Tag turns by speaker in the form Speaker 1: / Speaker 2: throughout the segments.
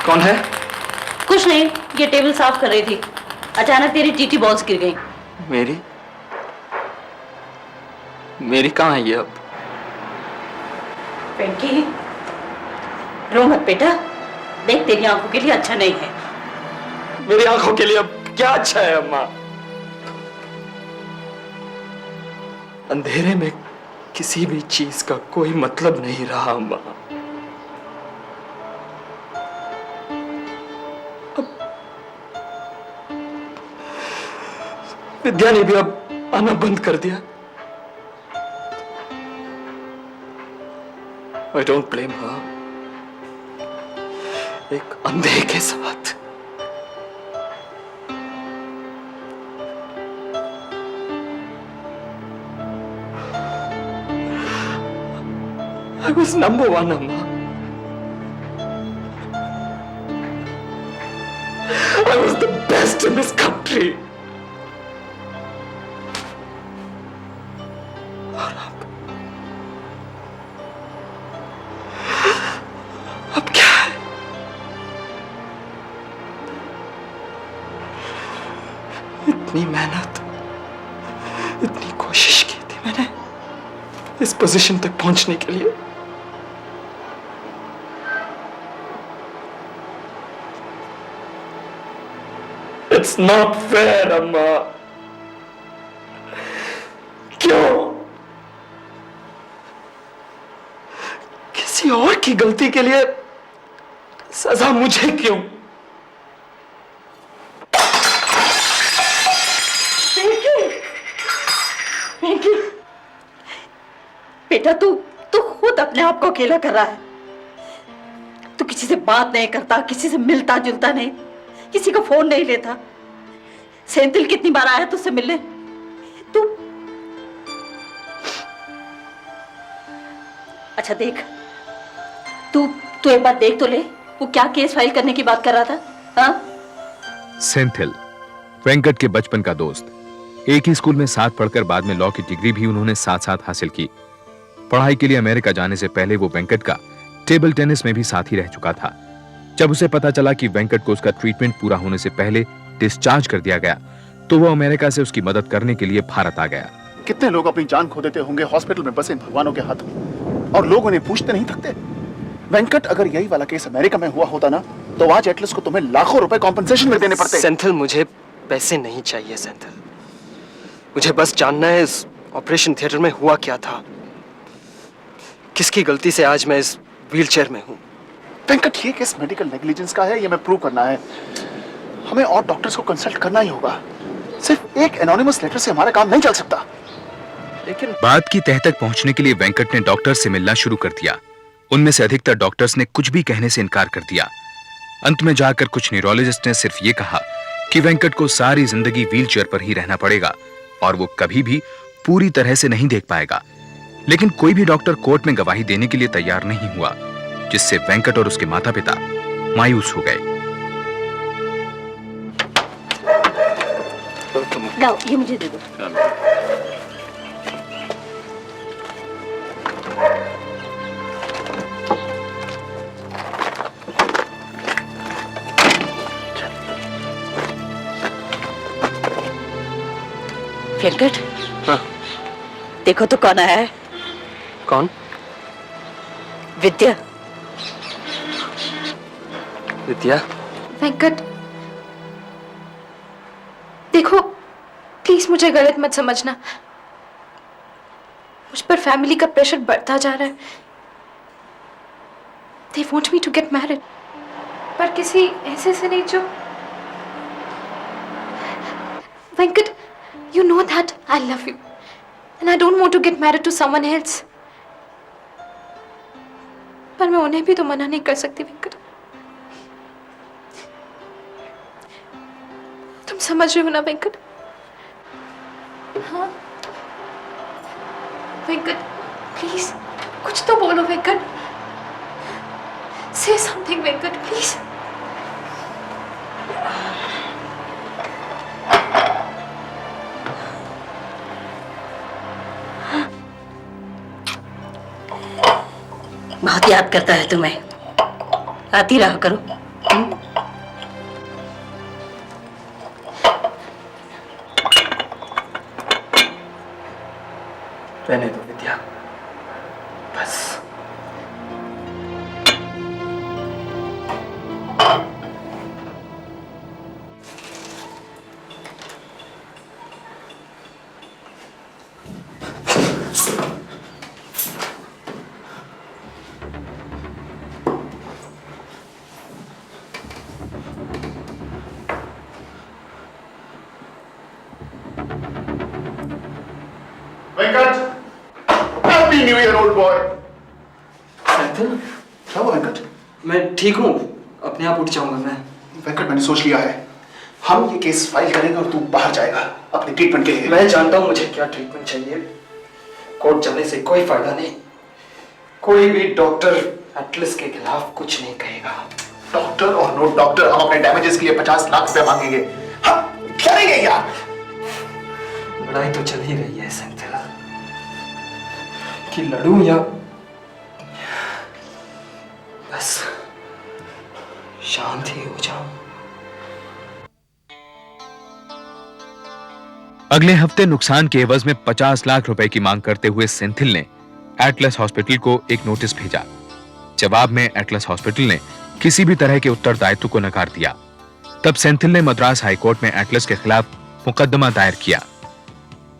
Speaker 1: कौन है?
Speaker 2: कुछ नहीं, ये टेबल साफ कर रही थी, अचानक तेरी टीटी बॉल्स गिर गई।
Speaker 1: मेरी मेरी कहाँ है ये अब?
Speaker 2: पिंकी, रो मत बेटा, देख तेरी आंखों के लिए अच्छा नहीं है।
Speaker 1: मेरी आंखों के लिए अब क्या अच्छा है अम्मा? अंधेरे में किसी भी चीज का कोई मतलब नहीं रहा अम्मा। विद्या ने भी अब आना बंद कर दिया। I don't blame her. एक अंधे के साथ I was number one, Amma. I was the best in this country. और अब क्या है? इतनी मेहनत, इतनी कोशिश की थी मैंने इस पोजीशन तक पहुंचने के लिए। It's not fair, अम्मा। क्यों? किसी और की गलती के लिए सजा मुझे क्यों?
Speaker 2: बेटा तू खुद अपने आप को अकेला कर रहा है। तू किसी से बात नहीं करता, किसी से मिलता जुलता नहीं, किसी का फोन नहीं लेता। सेंथिल कितनी बार आया तुझसे मिलने? तू अच्छा देख, तू एक बार देख तो ले, वो क्या केस फाइल करने की बात कर रहा था। हाँ,
Speaker 3: सेंथिल वेंकट के बचपन का दोस्त, एक ही स्कूल में साथ पढ़कर बाद में लॉ की डिग्री भी उन्होंने साथ साथ हासिल की। पढ़ाई के लिए अमेरिका जाने से पहले वो वेंकट का टेबल टेनिस में भी साथी रह चुका था। जब उसे पता चला कि वेंकट को उसका ट्रीटमेंट पूरा होने से पहले डिस्चार्ज कर दिया गया, तो वो अमेरिका से उसकी मदद करने के लिए भारत आ गया।
Speaker 4: कितने लोग अपनी जान खो देते होंगे हॉस्पिटल में बसे भगवानों के हाथों, और लोग उन्हें पूछते नहीं थकते। वेंकट, अगर यही वाला केस अमेरिका में हुआ होता ना, तो आज एटलस को तुम्हें लाखों रुपए कॉम्पेंसेशन में देने पड़ते।
Speaker 1: सेंथिल, मुझे पैसे नहीं चाहिए सेंथिल। मुझे बस जानना है इस ऑपरेशन थिएटर में हुआ क्या था, किसकी गलती से आज मैं इस व्हीलचेयर में हूं।
Speaker 4: वेंकट, ये केस मेडिकल नेग्लिजेंस का है, ये मैं प्रूव करना है। हमें और डॉक्टर्स को कंसल्ट करना ही होगा। सिर्फ एक एनोनिमस लेटर से हमारा काम नहीं चल सकता।
Speaker 1: लेकिन
Speaker 3: बात की तह तक पहुंचने के लिए वेंकट ने डॉक्टर से मिलना शुरू कर दिया। उनमें से अधिकतर डॉक्टर्स ने कुछ भी कहने से इनकार कर दिया। अंत में जाकर कुछ न्यूरोलॉजिस्ट ने सिर्फ ये कहा कि वेंकट को सारी जिंदगी व्हीलचेयर पर ही रहना पड़ेगा और वो कभी भी पूरी तरह से नहीं देख पाएगा। लेकिन कोई भी डॉक्टर कोर्ट में गवाही देने के लिए तैयार नहीं हुआ, जिससे वेंकट और उसके माता पिता मायूस हो गए।
Speaker 2: लाओ, ये मुझे दे दो। वेंकट,
Speaker 1: हाँ।
Speaker 2: देखो तो कौन आया है।
Speaker 1: कौन?
Speaker 2: विद्या।
Speaker 1: विद्या?
Speaker 5: वेंकट, देखो प्लीज मुझे गलत मत समझना। मुझ पर फैमिली का प्रेशर बढ़ता जा रहा है। They want me to get married, पर किसी ऐसे से नहीं जो। Venkat, you know that I love you and I don't want to get married to someone else. पर मैं उन्हें भी तो मना नहीं कर सकती वेंकट। तुम समझ रहे हो ना वेंकट? हाँ वेंकट, प्लीज कुछ तो बोलो Venkat. Say something Venkat, please.
Speaker 2: बहुत याद करता है तुम्हें, आती रहा करो।
Speaker 1: रहने दो विद्या, बस।
Speaker 4: Venkat, happy new year old boy.
Speaker 1: Senthil,
Speaker 4: क्या हुआ वेंकट?
Speaker 1: मैं ठीक हूँ, अपने आप उठ जाऊंगा मैं।
Speaker 4: वेंकट, मैंने सोच लिया है, हम ये केस फाइल करेंगे और तू बाहर जाएगा अपने ट्रीटमेंट के लिए।
Speaker 1: मैं जानता हूँ मुझे क्या ट्रीटमेंट चाहिए। कोर्ट जाने से कोई फायदा नहीं। कोई भी डॉक्टर एटलस के खिलाफ कुछ नहीं कहेगा।
Speaker 4: डॉक्टर और नो डॉक्टर, हम अपने डैमेजेस के लिए 50 लाख रुपए मांगेंगे। हम करेंगे यार।
Speaker 1: लड़ाई तो चल ही रही है सेंथिल, कि लड़ूं या बस शांत ही हो जाऊं।
Speaker 3: अगले हफ्ते नुकसान के एवज में 50 लाख रुपए की मांग करते हुए सेंथिल ने एटलस हॉस्पिटल को एक नोटिस भेजा। जवाब में एटलस हॉस्पिटल ने किसी भी तरह के उत्तरदायित्व को नकार दिया। तब सेंथिल ने मद्रास हाईकोर्ट में एटलस के खिलाफ मुकदमा दायर किया।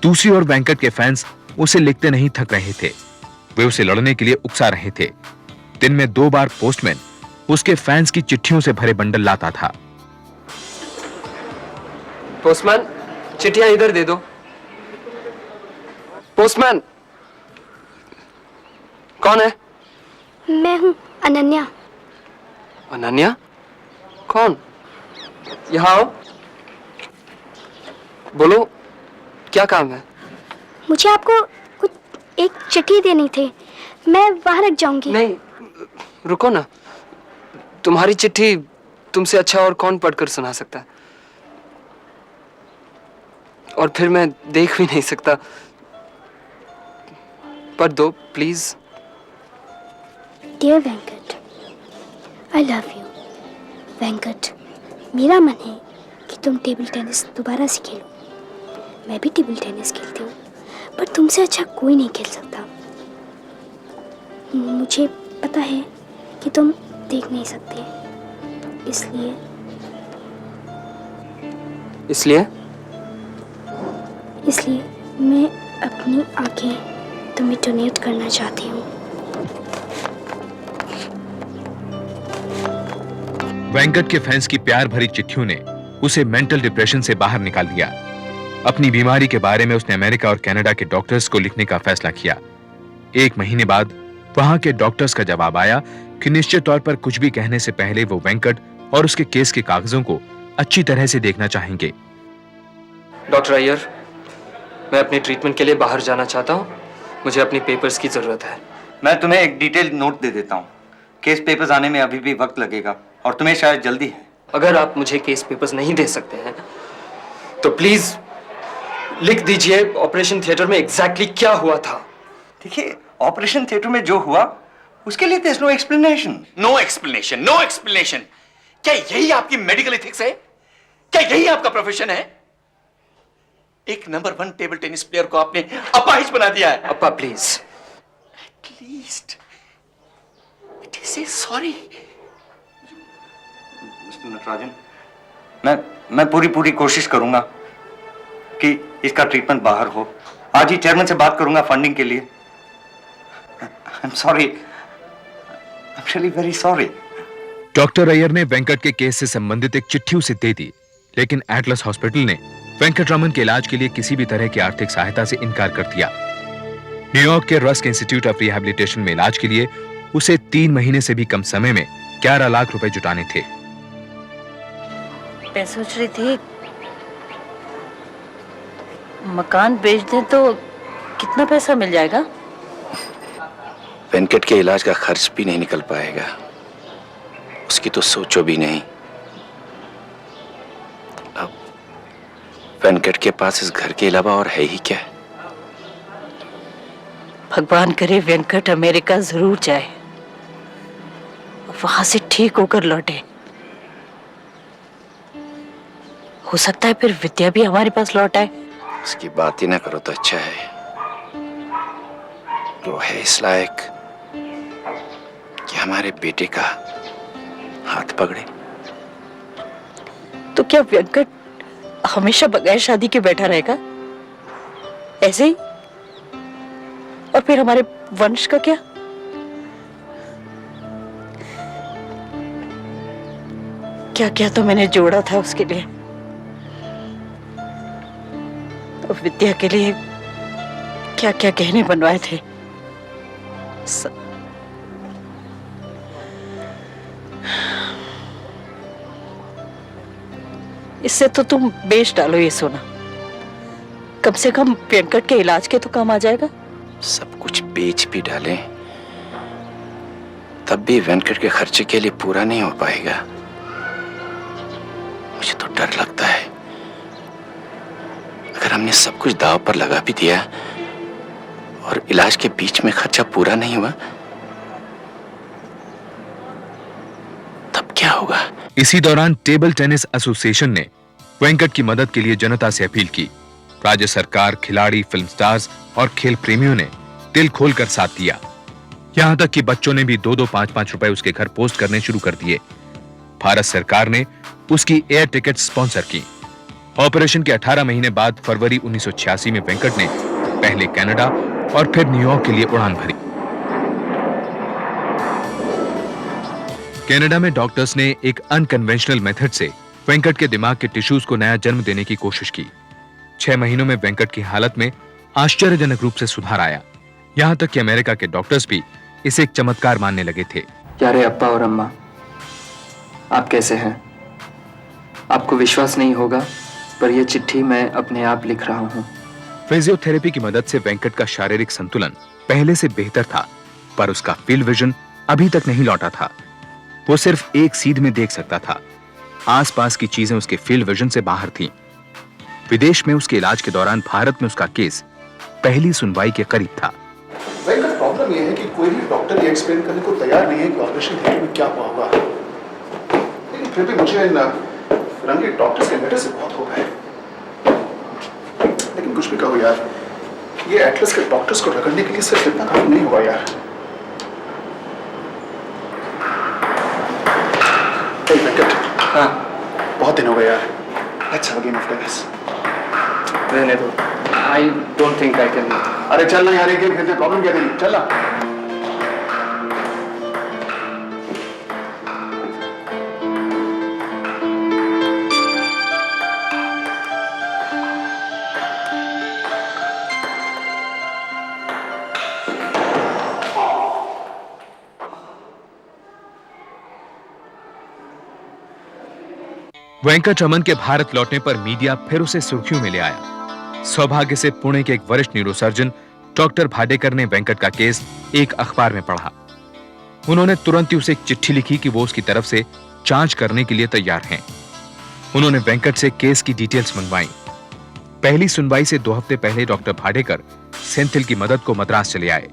Speaker 3: दूसरी ओर वेंकट के फैंस उसे लिखते नहीं थक रहे थे। वे उसे लड़ने के लिए उकसा रहे थे। दिन में 2 बार पोस्टमैन उसके फैंस की चिट्ठियों से भरे बंडल लाता था।
Speaker 1: पोस्टमैन, चिट्ठियां इधर दे दो। पोस्टमैन, कौन है?
Speaker 5: मैं हूँ अनन्या।
Speaker 1: अनन्या? कौन? यहाँ आओ, बोलो क्या काम है?
Speaker 5: मुझे आपको कुछ एक चिट्ठी देनी थी, मैं वहां रख जाऊंगी।
Speaker 1: नहीं, रुको ना। तुम्हारी चिट्ठी तुमसे अच्छा और कौन पढ़कर सुना सकता है? और फिर मैं देख भी नहीं सकता। पढ़ दो please.
Speaker 5: Dear Venkat, I love you. Venkat, मेरा मन है कि तुम टेबल टेनिस दोबारा से खेलो। मैं भी टेबल टेनिस खेलती हूँ, पर तुमसे अच्छा कोई नहीं खेल सकता। मुझे पता है कि तुम देख नहीं सकते, इसलिए इसलिए मैं अपनी आंखें तुम्हें डोनेट करना चाहती हूँ।
Speaker 3: वेंकट के फैंस की प्यार भरी चिट्ठियों ने उसे मेंटल डिप्रेशन से बाहर निकाल दिया। अपनी बीमारी के बारे में उसने अमेरिका और कनाडा के डॉक्टर्स को लिखने का फैसला किया। 1 महीने बाद वहां के डॉक्टर्स का जवाब आया कि निश्चित तौर पर कुछ भी कहने से पहले वो वेंकट और उसके केस के कागजों को अच्छी तरह से देखना चाहेंगे।
Speaker 1: डॉक्टर अय्यर, मैं अपनी ट्रीटमेंट के लिए बाहर जाना चाहता हूँ। मुझे अपनी पेपर्स की जरूरत है।
Speaker 6: मैं तुम्हें एक डिटेल नोट दे देता हूँ। केस पेपर्स आने में अभी भी वक्त लगेगा और तुम्हें शायद जल्दी है।
Speaker 1: अगर आप मुझे केस पेपर्स नहीं दे सकते हैं तो प्लीज लिख दीजिए ऑपरेशन थिएटर में एग्जैक्टली क्या हुआ था।
Speaker 6: देखिए, ऑपरेशन थिएटर में जो हुआ उसके लिए there is no explanation.
Speaker 7: No explanation, no explanation. क्या यही आपकी मेडिकल एथिक्स है? क्या यही आपका प्रोफेशन है? एक नंबर 1 टेबल टेनिस प्लेयर को आपने अपाहिज बना दिया है।
Speaker 1: अप्पा प्लीज,
Speaker 7: एटलीस्ट इट इज से सॉरी।
Speaker 6: मिस्टर नटराजन, मैं पूरी कोशिश करूंगा कि इसका ट्रीटमेंट बाहर हो। आज ही चेयरमैन से बात करूंगा फंडिंग के लिए। I am sorry, I am really very sorry.
Speaker 3: Doctor Iyer ने वेंकट के केस से संबंधित एक चिट्ठी उसे दे दी, लेकिन एटलस हॉस्पिटल ने वेंकट रमन के इलाज के लिए किसी भी तरह की आर्थिक सहायता से इनकार कर दिया। न्यूयॉर्क के रस्क इंस्टीट्यूट ऑफ रिहैबिलिटेशन में इलाज के लिए उसे 3 महीने से भी कम समय में 11 लाख रुपए जुटाने थे।
Speaker 2: मैं सोच रही थी मकान बेच दें तो कितना पैसा मिल जाएगा?
Speaker 8: वेंकट के इलाज का खर्च भी नहीं निकल पाएगा, उसकी तो सोचो भी नहीं। अब वेंकट के पास इस घर के अलावा और है ही क्या?
Speaker 2: भगवान करे वेंकट अमेरिका जरूर जाए, वहां से ठीक होकर लौटे। हो सकता है फिर विद्या भी हमारे पास लौट आए।
Speaker 8: उसकी बात ही ना करो तो अच्छा है। वो है इस लायक कि हमारे बेटे का हाथ पकड़े।
Speaker 2: तो क्या वेंकट हमेशा बगैर शादी के बैठा रहेगा ऐसे ही? और फिर हमारे वंश का क्या? क्या क्या तो मैंने जोड़ा था उसके लिए, तो विद्या के लिए क्या क्या गहने बनवाए थे। इससे तो तुम बेच डालो ये सोना, कम से कम वेंकट के इलाज के तो काम आ जाएगा।
Speaker 8: सब कुछ बेच भी डालें तब भी वेंकट के खर्चे के लिए पूरा नहीं हो पाएगा। मुझे तो डर लगता है अगर हमने सब कुछ दांव पर लगा भी दिया और इलाज के बीच में खर्चा पूरा नहीं हुआ तब क्या होगा।
Speaker 3: इसी दौरान टेबल टेनिस एसोसिएशन ने वेंकट की मदद के लिए जनता से अपील की। राज्य सरकार, खिलाड़ी, फिल्म स्टार्स और खेल प्रेमियों ने दिल खोलकर साथ दिया। यहां तक कि बच्चों ने भी 2-2, 5-5 रुपए उसके घर पोस्ट करने शुरू कर दिए। भारत सरकार ने उसकी एयर टिकट स्पॉन्सर की। ऑपरेशन के 18 महीने बाद फरवरी 1986 में वेंकट ने पहले कनाडा और फिर न्यूयॉर्क के लिए उड़ान भरी। कनाडा में डॉक्टर्स ने एक अनकन्वेंशनल मेथड से वेंकट के दिमाग के टिश्यूज को नया जन्म देने की कोशिश की। 6 महीनों में वेंकट की हालत में आश्चर्यजनक रूप से सुधार आया। यहां तक कि अमेरिका के डॉक्टर्स भी इसे एक चमत्कार मानने लगे थे।
Speaker 1: प्यारे अब्बा और अम्मा, आप कैसे हैं? आपको विश्वास नहीं होगा, पर यह चिट्ठी मैं अपने आप लिख रहा हूं।
Speaker 3: फिजियोथेरेपी की मदद से वेंकट का शारीरिक संतुलन पहले से बेहतर था, पर उसका फील्ड विजन अभी तक नहीं लौटा था। वो सिर्फ एक सीध में देख सकता था। आसपास की चीजें उसके फील्ड विजन से बाहर थीं। विदेश में उसके इलाज के दौरान भारत में उसका केस पहली सुनवाई के करीब था।
Speaker 4: वेंकट, प्रॉब्लम यह है कि कोई भी डॉक्टर ये एक्सप्लेन करने को तैयार नहीं है कि ऑपरेशन थिएटर में क्या हुआ होगा। लेकिन फिर भी मुझे इन रंगे डॉक्टर्स के लेटर से बहुत होप है। लेकिन कुछ भी कहो यार, ये एटलस के डॉक्टर्स को रगड़ने के लिए सिर्फ इतना काम नहीं होगा यार। वेंकट,
Speaker 1: हाँ,
Speaker 4: बहुत दिन हो गए यार। Let's have a game of tennis.
Speaker 1: रहने दो। I don't think I can.
Speaker 4: अरे चल ना यार, एक गेम खेलते हैं। प्रॉब्लम क्या तेरी? चल ना।
Speaker 3: वेंकट रमन के भारत लौटने पर मीडिया फिर उसे सुर्खियों में ले आया। सौभाग्य से पुणे के एक वरिष्ठ न्यूरोसर्जन डॉक्टर भाडेकर ने वेंकट का केस एक अखबार में पढ़ा। उन्होंने तुरंत ही उसे एक चिट्ठी लिखी कि वो उसकी तरफ से जांच करने के लिए तैयार हैं। उन्होंने वेंकट से केस की डिटेल्स मंगवाई। पहली सुनवाई से 2 हफ्ते पहले डॉक्टर भाडेकर सेंथिल की मदद को मद्रास चले आए।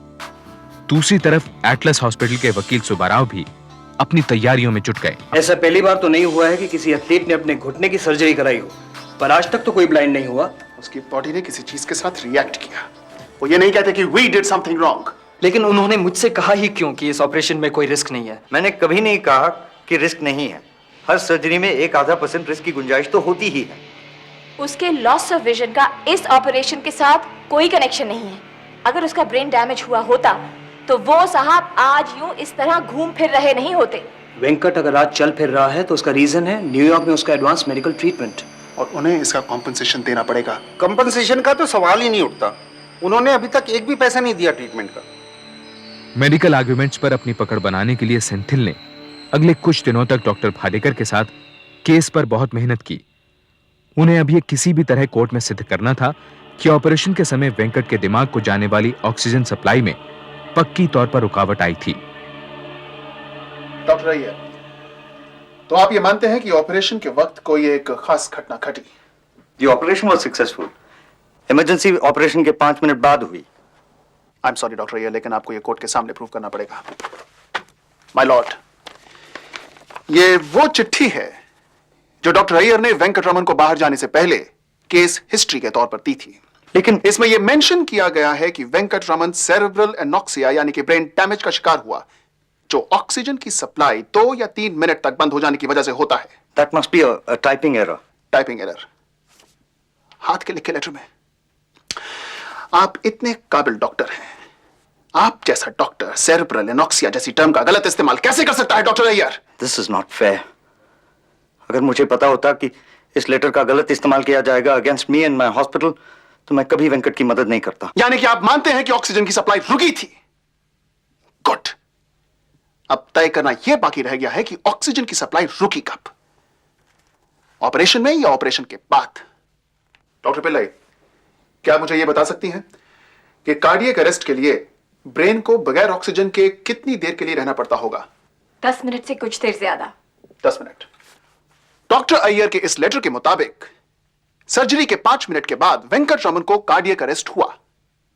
Speaker 3: दूसरी तरफ एटलस हॉस्पिटल के वकील सुब्बाराव भी अपनी तैयारियों में जुट गए।
Speaker 1: ऐसा पहली बार तो नहीं हुआ है कि किसी एथलीट ने अपने घुटने की सर्जरी कराई हो, पर आज तक तो कोई ब्लाइंड नहीं हुआ।
Speaker 4: उसकी बॉडी ने किसी चीज के साथ रिएक्ट किया। वो ये नहीं कहते कि वी डिड समथिंग रॉन्ग।
Speaker 1: लेकिन उन्होंने मुझसे कहा ही क्यों कि इस ऑपरेशन में कोई रिस्क नहीं है?
Speaker 6: मैंने कभी नहीं कहा कि रिस्क नहीं है। हर सर्जरी में 1-0.5% रिस्क की गुंजाइश तो होती ही है।
Speaker 9: उसके लॉस ऑफ विजन का इस ऑपरेशन के साथ कोई कनेक्शन नहीं है। अगर उसका ब्रेन डैमेज हुआ होता तो वो साहब आज यूं इस तरह घूम फिर रहे नहीं होते।
Speaker 1: वेंकट अगर आज चल फिर रहा है तो उसका रीजन है न्यूयॉर्क में उसका एडवांस मेडिकल ट्रीटमेंट,
Speaker 4: और उन्हें इसका कॉम्पनसेशन देना पड़ेगा।
Speaker 10: कंपनसेशन का तो सवाल ही नहीं उठता। उन्होंने अभी तक एक भी पैसा नहीं दिया ट्रीटमेंट का।
Speaker 3: मेडिकल आर्ग्यूमेंट्स पर अपनी पकड़ बनाने के लिए सेंथिल ने अगले कुछ दिनों तक डॉक्टर भाडेकर के साथ केस पर बहुत मेहनत की। उन्हें अब ये किसी भी तरह कोर्ट में सिद्ध करना था कि ऑपरेशन के समय वेंकट के दिमाग को जाने वाली ऑक्सीजन सप्लाई में पक्की तौर पर रुकावट आई थी।
Speaker 4: डॉक्टर अय्यर, तो आप ये मानते हैं कि ऑपरेशन के वक्त कोई एक खास घटना घटी?
Speaker 6: The operation was successful. Emergency operation के 5 मिनट बाद हुई।
Speaker 4: I am sorry doctor Iyer, लेकिन आपको ये कोर्ट के सामने प्रूव करना पड़ेगा। माय लॉर्ड, ये वो चिट्ठी है जो डॉक्टर अय्यर ने वेंकट रमन को बाहर जाने से पहले केस हिस्ट्री के तौर पर दी थी।
Speaker 6: लेकिन
Speaker 4: इसमें यह मेंशन किया गया है कि वेंकट रमन सेरेब्रल एनॉक्सिया यानी कि ब्रेन डैमेज का शिकार हुआ, जो ऑक्सीजन की सप्लाई 2 या 3 मिनट तक बंद हो जाने की वजह से होता है।
Speaker 6: That must be a typing error.
Speaker 4: Typing error? हाथ के लिखे लेटर में? आप इतने काबिल डॉक्टर हैं, आप जैसा डॉक्टर सेरेब्रल एनॉक्सिया जैसी टर्म का गलत इस्तेमाल कैसे कर सकता है doctor Iyer?
Speaker 6: This is not fair. अगर मुझे पता होता कि इस लेटर का गलत इस्तेमाल किया जाएगा against me and my hospital, तो मैं कभी वेंकट की मदद नहीं करता।
Speaker 4: यानी कि आप मानते हैं कि ऑक्सीजन की सप्लाई रुकी थी? गुड। अब तय करना यह बाकी रह गया है कि ऑक्सीजन की सप्लाई रुकी कब, ऑपरेशन में या ऑपरेशन के बाद? डॉक्टर पिल्लाई, क्या मुझे यह बता सकती हैं कि कार्डियक अरेस्ट के लिए ब्रेन को बगैर ऑक्सीजन के कितनी देर के लिए रहना पड़ता होगा?
Speaker 9: 10 मिनट से कुछ देर ज्यादा।
Speaker 4: 10 मिनट। डॉक्टर अय्यर के इस लेटर के मुताबिक सर्जरी के 5 मिनट के बाद वेंकट रमन को कार्डियक अरेस्ट हुआ।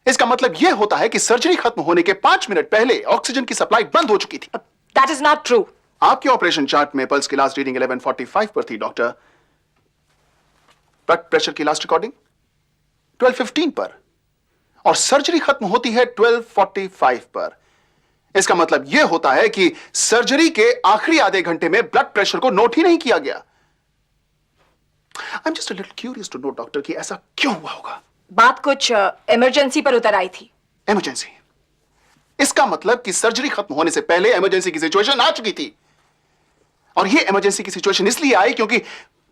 Speaker 4: इसका मतलब यह होता है कि सर्जरी खत्म होने के 5 मिनट पहले ऑक्सीजन की सप्लाई बंद हो चुकी थी।
Speaker 9: That is not true.
Speaker 4: आपके ऑपरेशन चार्ट में पल्स की लास्ट रीडिंग 11:45 पर थी डॉक्टर। ब्लड प्रेशर की लास्ट रिकॉर्डिंग 12:15 पर, और सर्जरी खत्म होती है 12:45 पर। इसका मतलब यह होता है कि सर्जरी के आखिरी आधे घंटे में ब्लड प्रेशर को नोट ही नहीं किया गया। I'm just a little curious to know, doctor, कि ऐसा क्यों हुआ होगा?
Speaker 9: बात कुछ इमरजेंसी पर उतर आई थी।
Speaker 4: इमरजेंसी? इसका मतलब कि सर्जरी खत्म होने से पहले इमरजेंसी की सिचुएशन आ चुकी थी, और यह इमरजेंसी की सिचुएशन इसलिए आई क्योंकि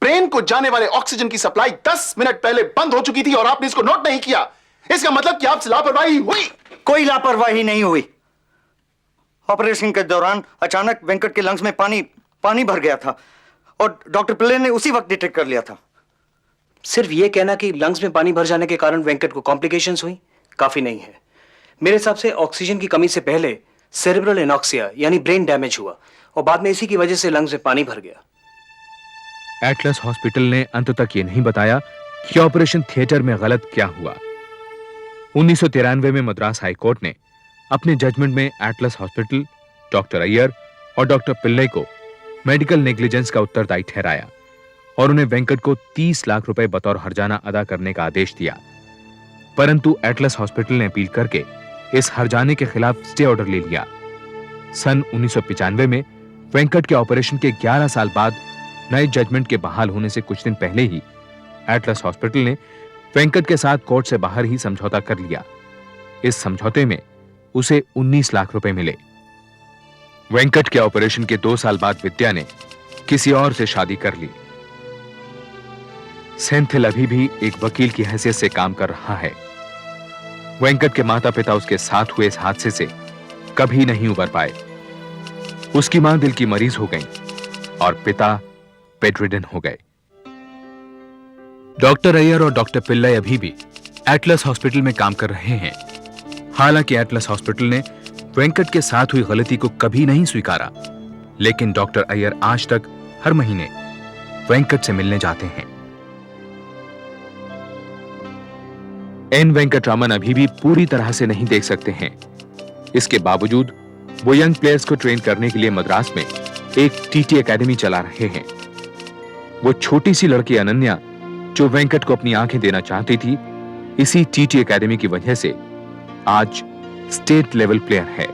Speaker 4: ब्रेन को जाने वाले ऑक्सीजन की सप्लाई 10 मिनट पहले बंद हो चुकी थी और आपने इसको नोट नहीं किया। इसका मतलब कि आपसे लापरवाही हुई।
Speaker 6: कोई लापरवाही नहीं हुई। ऑपरेशन के दौरान अचानक वेंकट के लंग्स में पानी भर गया था और डॉक्टर पिल्ले ने उसी वक्त डिटेक्ट कर लिया था।
Speaker 1: सिर्फ ये कहना कि लंग्स में पानी भर जाने के कारण वेंकट को कॉम्प्लिकेशंस हुई काफी नहीं है। मेरे हिसाब से ऑक्सीजन की कमी से पहले सेरेब्रल एनॉक्सिया यानी ब्रेन डैमेज हुआ और बाद में इसी की वजह से लंग्स में पानी भर गया।
Speaker 3: एटलस हॉस्पिटल ने अंत तक ये नहीं बताया कि ऑपरेशन थिएटर में गलत क्या हुआ। 1993 में मद्रास हाई कोर्ट ने अपने जजमेंट में एटलस हॉस्पिटल, डॉक्टर अय्यर और डॉक्टर पिल्ले को मेडिकल नेग्लिजेंस का उत्तरदायी ठहराया और उन्हें वेंकट को 30 लाख रुपए बतौर हर्जाना अदा करने का आदेश दिया। परंतु एटलस हॉस्पिटल ने अपील करके इस हर्जाने के खिलाफ स्टे ऑर्डर ले लिया। सन 1995 में वेंकट के ऑपरेशन के 11 साल बाद नए जजमेंट के बहाल होने से कुछ दिन पहले ही एटलस हॉस्पिटल ने वेंकट के साथ कोर्ट से बाहर ही समझौता कर लिया। इस समझौते में उसे 19 लाख रुपए मिले। वेंकट के ऑपरेशन के 2 साल बाद विद्या ने किसी और से शादी कर ली। सेंथिल अभी भी एक वकील की हैसियत से काम कर रहा है। वेंकट के माता पिता उसके साथ हुए इस हादसे से कभी नहीं उबर पाए। उसकी मां दिल की मरीज हो गई और पिता बेडरिडन हो गए। डॉक्टर अय्यर और डॉक्टर पिल्लई अभी भी एटलस हॉस्पिटल में काम कर रहे हैं। हालांकि एटलस हॉस्पिटल ने वेंकट के साथ हुई गलती को कभी नहीं स्वीकारा, लेकिन डॉक्टर अय्यर आज तक हर महीने वेंकट से मिलने जाते हैं। एन वेंकटरामन अभी भी पूरी तरह से नहीं देख सकते हैं। इसके बावजूद वो यंग प्लेयर्स को ट्रेन करने के लिए मद्रास में एक टीटी एकेडमी चला रहे हैं। वो छोटी सी लड़की अनन्या जो वेंकट को अपनी आंखें देना चाहती थी, इसी टीटी एकेडमी की वजह से आज स्टेट लेवल प्लेयर है।